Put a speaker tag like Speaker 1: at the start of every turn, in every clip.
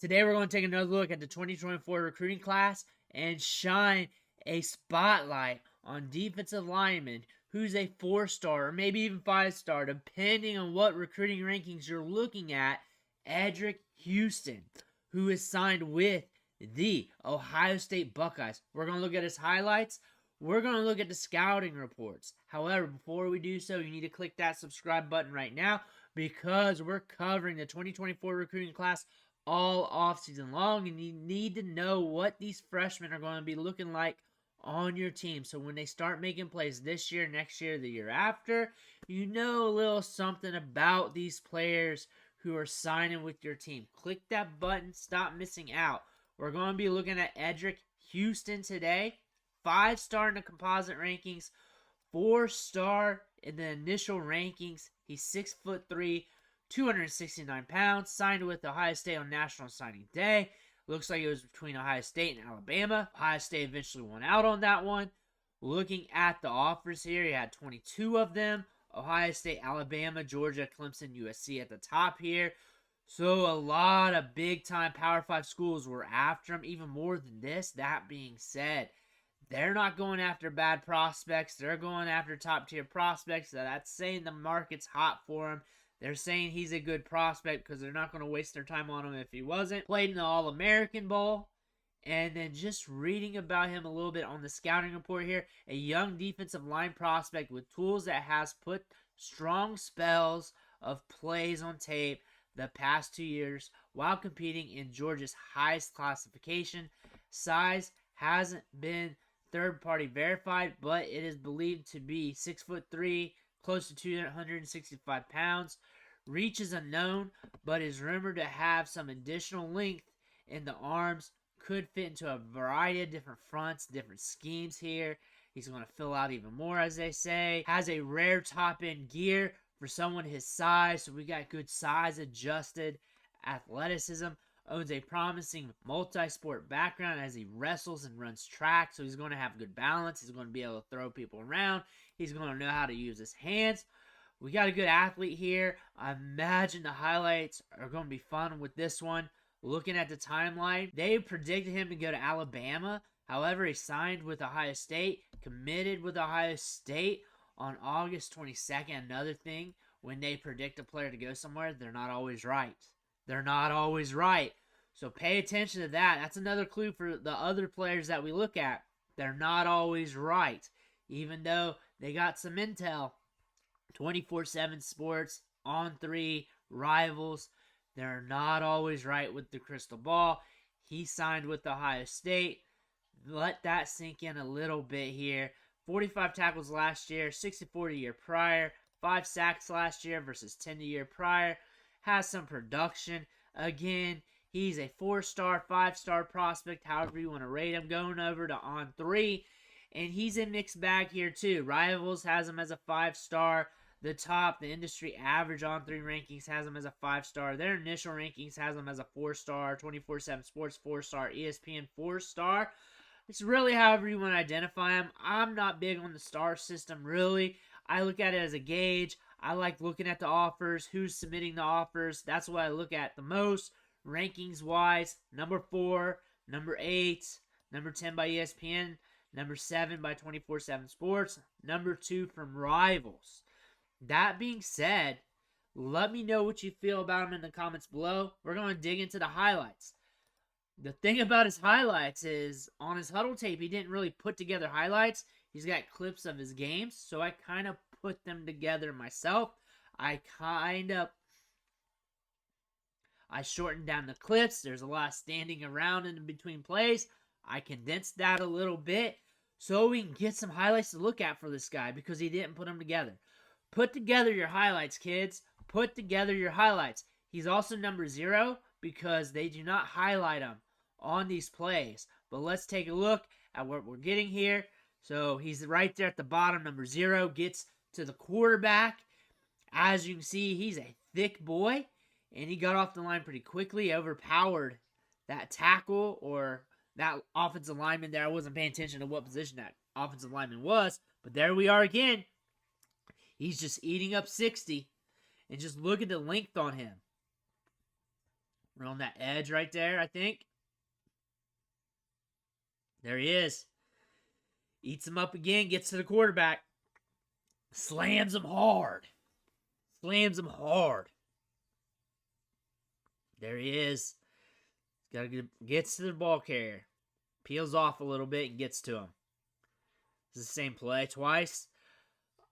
Speaker 1: Today we're going to take another look at the 2024 recruiting class and shine a spotlight on defensive lineman who's a 4-star or maybe even 5-star, depending on what recruiting rankings you're looking at. Eddrick Houston, who is signed with the Ohio State Buckeyes. We're going to look at his highlights. We're going to look at the scouting reports. However, before we do so, you need to click that subscribe button right now because we're covering the 2024 recruiting class all offseason long, and you need to know what these freshmen are going to be looking like on your team. So when they start making plays this year, next year, the year after, you know a little something about these players who are signing with your team. Click that button. Stop missing out. We're going to be looking at Eddrick Houston today. 5-star in the composite rankings, 4-star in the initial rankings. He's 6'3", 269 pounds, signed with Ohio State on National Signing Day. Looks like it was between Ohio State and Alabama. Ohio State eventually won out on that one. Looking at the offers here, he had 22 of them. Ohio State, Alabama, Georgia, Clemson, USC at the top here. So a lot of big-time Power 5 schools were after him, even more than this. That being said, they're not going after bad prospects. They're going after top-tier prospects. So that's saying the market's hot for him. They're saying he's a good prospect because they're not going to waste their time on him if he wasn't. Played in the All-American Bowl. And then just reading about him a little bit on the scouting report here. A young defensive line prospect with tools that has put strong spells of plays on tape the past 2 years while competing in Georgia's highest classification. Size hasn't been third-party verified, but it is believed to be 6'3", close to 265 pounds. Reach is unknown, but is rumored to have some additional length in the arms. Could fit into a variety of different fronts, different schemes here. He's going to fill out even more, as they say. Has a rare top-end gear for someone his size, so we got good size-adjusted athleticism. Owns a promising multi-sport background as he wrestles and runs track, so he's going to have good balance. He's going to be able to throw people around. He's going to know how to use his hands. We got a good athlete here. I imagine the highlights are going to be fun with this one. Looking at the timeline, they predicted him to go to Alabama. However, he signed with Ohio State, committed with Ohio State on August 22nd. Another thing, when they predict a player to go somewhere, they're not always right. They're not always right. So pay attention to that. That's another clue for the other players that we look at. They're not always right. Even though they got some intel. 24/7 Sports, On3, Rivals. They're not always right with the crystal ball. He signed with Ohio State. Let that sink in a little bit here. 45 tackles last year, 64 the year prior. 5 sacks last year versus 10 the year prior. Has some production. Again, he's a 4-star, 5-star prospect, however you want to rate him. Going over to On3. And he's a mixed bag here too. Rivals has him as a 5-star. The industry average On3 rankings has him as a 5-star. Their initial rankings has him as a 4-star. 24/7 Sports 4-star. ESPN 4-star. It's really however you want to identify him. I'm not big on the star system, really. I look at it as a gauge. I like looking at the offers, who's submitting the offers. That's what I look at the most. Rankings-wise, number 4, number 8, number 10 by ESPN, number 7 by 24/7 Sports, number 2 from Rivals. That being said, let me know what you feel about him in the comments below. We're going to dig into the highlights. The thing about his highlights is, on his huddle tape, he didn't really put together highlights. He's got clips of his games, so I kind of put them together myself. I shortened down the clips. There's a lot of standing around in between plays. I condensed that a little bit so we can get some highlights to look at for this guy because he didn't put them together. Put together your highlights, kids. Put together your highlights. He's also number 0 because they do not highlight him on these plays. But let's take a look at what we're getting here. So he's right there at the bottom. Number 0 gets to the quarterback. As you can see, he's a thick boy. And he got off the line pretty quickly. Overpowered that tackle or that offensive lineman there. I wasn't paying attention to what position that offensive lineman was. But there we are again. He's just eating up 60. And just look at the length on him. We're on that edge right there, I think. There he is. Eats him up again, gets to the quarterback. Slams him hard. Slams him hard. There he is. Gets to the ball carrier. Peels off a little bit and gets to him. It's the same play twice.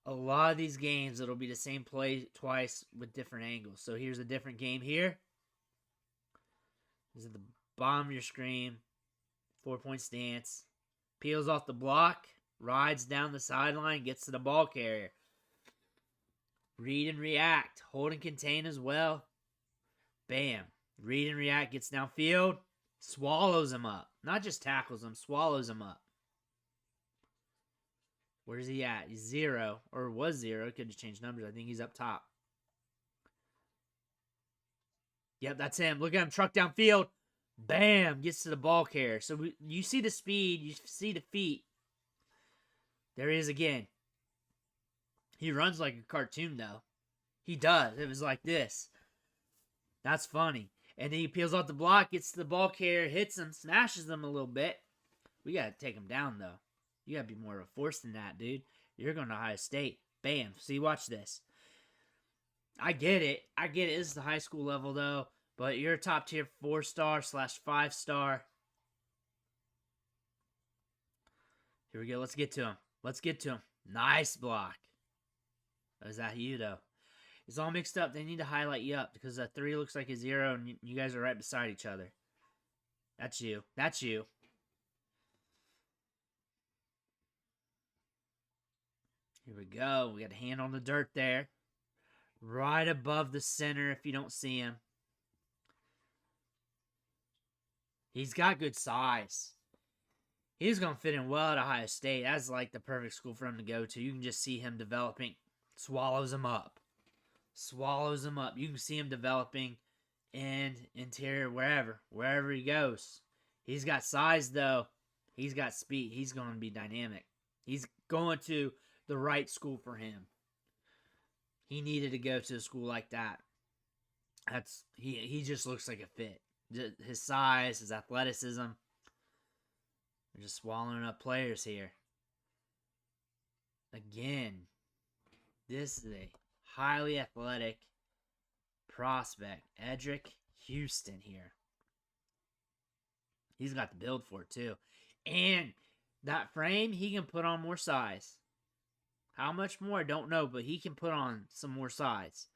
Speaker 1: A lot of these games, it'll be the same play twice with different angles. So here's a different game here. This is at the bottom of your screen. 4-point stance. Peels off the block. Rides down the sideline. Gets to the ball carrier. Read and react. Hold and contain as well. Bam. Read and react. Gets downfield. Swallows him up. Not just tackles him. Swallows him up. Where's he at? He's 0. Or was 0. Could have changed numbers. I think he's up top. Yep, that's him. Look at him. Truck downfield. Bam. Gets to the ball carrier. So you see the speed. You see the feet. There he is again. He runs like a cartoon, though. He does. It was like this. That's funny. And then he peels off the block, gets to the ball carrier, hits him, smashes him a little bit. We got to take him down, though. You got to be more of a force than that, dude. You're going to Ohio State. Bam. See, watch this. I get it. This is the high school level, though. But you're a top tier 4-star / 5-star. Here we go. Let's get to him. Nice block. Is that you, though? It's all mixed up. They need to highlight you up because a 3 looks like a 0 and you guys are right beside each other. That's you. Here we go. We got a hand on the dirt there. Right above the center if you don't see him. He's got good size. He's going to fit in well at Ohio State. That's like the perfect school for him to go to. You can just see him developing. Swallows him up. You can see him developing in interior, wherever he goes. He's got size, though. He's got speed. He's going to be dynamic. He's going to the right school for him. He needed to go to a school like that. He just looks like a fit. His size, his athleticism. They're just swallowing up players here. Again, this is a highly athletic prospect. Eddrick Houston here. He's got the build for it, too. And that frame, he can put on more size. How much more? I don't know, but he can put on some more size.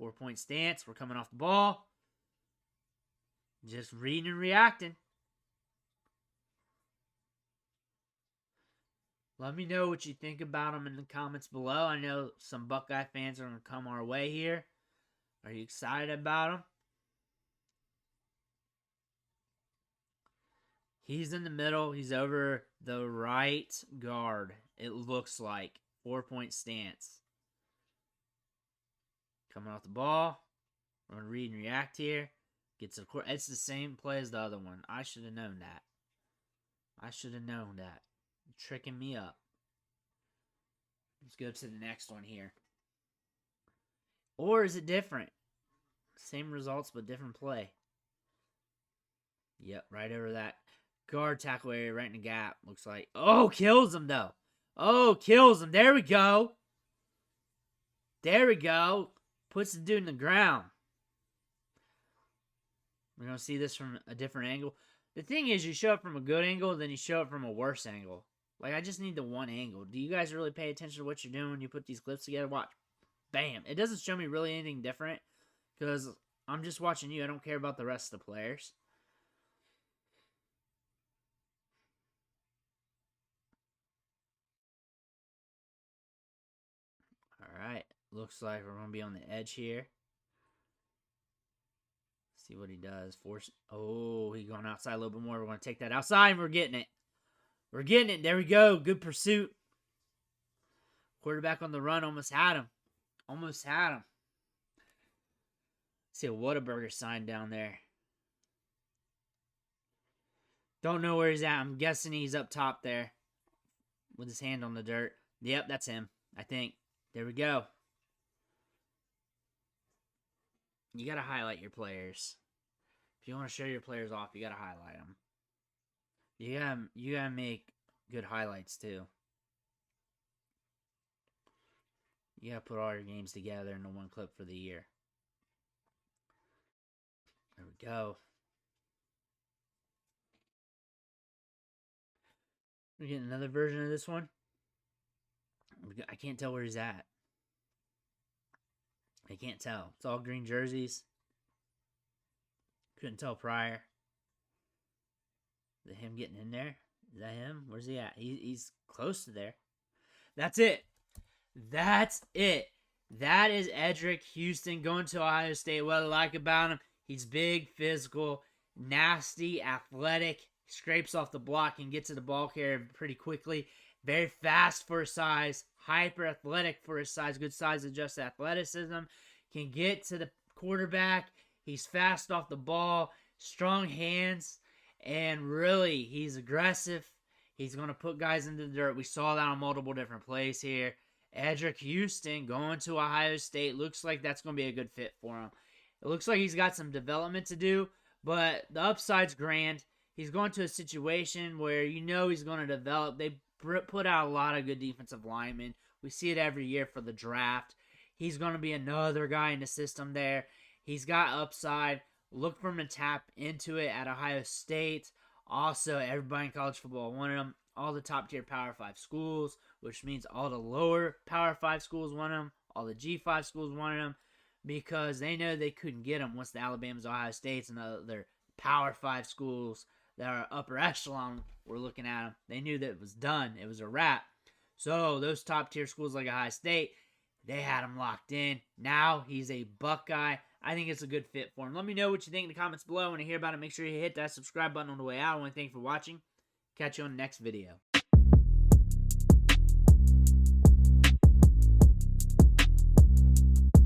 Speaker 1: 4-point stance. We're coming off the ball. Just reading and reacting. Let me know what you think about him in the comments below. I know some Buckeye fans are going to come our way here. Are you excited about him? He's in the middle. He's over the right guard. It looks like 4-point stance. Coming off the ball. We're going to read and react here. Gets to the court. It's the same play as the other one. I should have known that. Tricking me up. Let's go to the next one here. Or is it different? Same results, but different play. Yep, right over that guard tackle area, right in the gap. Looks like. Oh, kills him, though. There we go. Puts the dude in the ground. We're going to see this from a different angle. The thing is, you show it from a good angle, then you show it from a worse angle. Like, I just need the one angle. Do you guys really pay attention to what you're doing when you put these clips together? Watch. Bam. It doesn't show me really anything different because I'm just watching you. I don't care about the rest of the players. All right. Looks like we're going to be on the edge here. See what he does. Oh, he's going outside a little bit more. We're going to take that outside, and we're getting it. There we go. Good pursuit. Quarterback on the run almost had him. See a Whataburger sign down there. Don't know where he's at. I'm guessing he's up top there with his hand on the dirt. Yep, that's him, I think. There we go. You got to highlight your players. If you want to show your players off, you got to highlight them. You gotta make good highlights too. You gotta put all your games together into one clip for the year. There we go. We're getting another version of this one. I can't tell where he's at. I can't tell. It's all green jerseys. Couldn't tell prior. Is it him getting in there? Is that him? Where's he at? He's close to there. That's it. That's it. That is Eddrick Houston going to Ohio State. What I like about him, he's big, physical, nasty, athletic. Scrapes off the block and gets to the ball carrier pretty quickly. Very fast for his size. Hyper athletic for his size. Good size adjusted athleticism. Can get to the quarterback. He's fast off the ball. Strong hands. And really, he's aggressive. He's going to put guys into the dirt. We saw that on multiple different plays here. Eddrick Houston going to Ohio State. Looks like that's going to be a good fit for him. It looks like he's got some development to do, but the upside's grand. He's going to a situation where you know he's going to develop. They put out a lot of good defensive linemen. We see it every year for the draft. He's going to be another guy in the system there. He's got upside. Look for him to tap into it at Ohio State. Also, everybody in college football wanted him. All the top-tier Power 5 schools, which means all the lower Power 5 schools wanted him. All the G5 schools wanted him because they know they couldn't get him once the Alabamas, Ohio States, and other Power 5 schools that are upper echelon were looking at him. They knew that it was done. It was a wrap. So those top-tier schools like Ohio State, they had him locked in. Now he's a Buckeye. I think it's a good fit for him. Let me know what you think in the comments below. I want to hear about it. Make sure you hit that subscribe button on the way out. I want to thank you for watching. Catch you on the next video.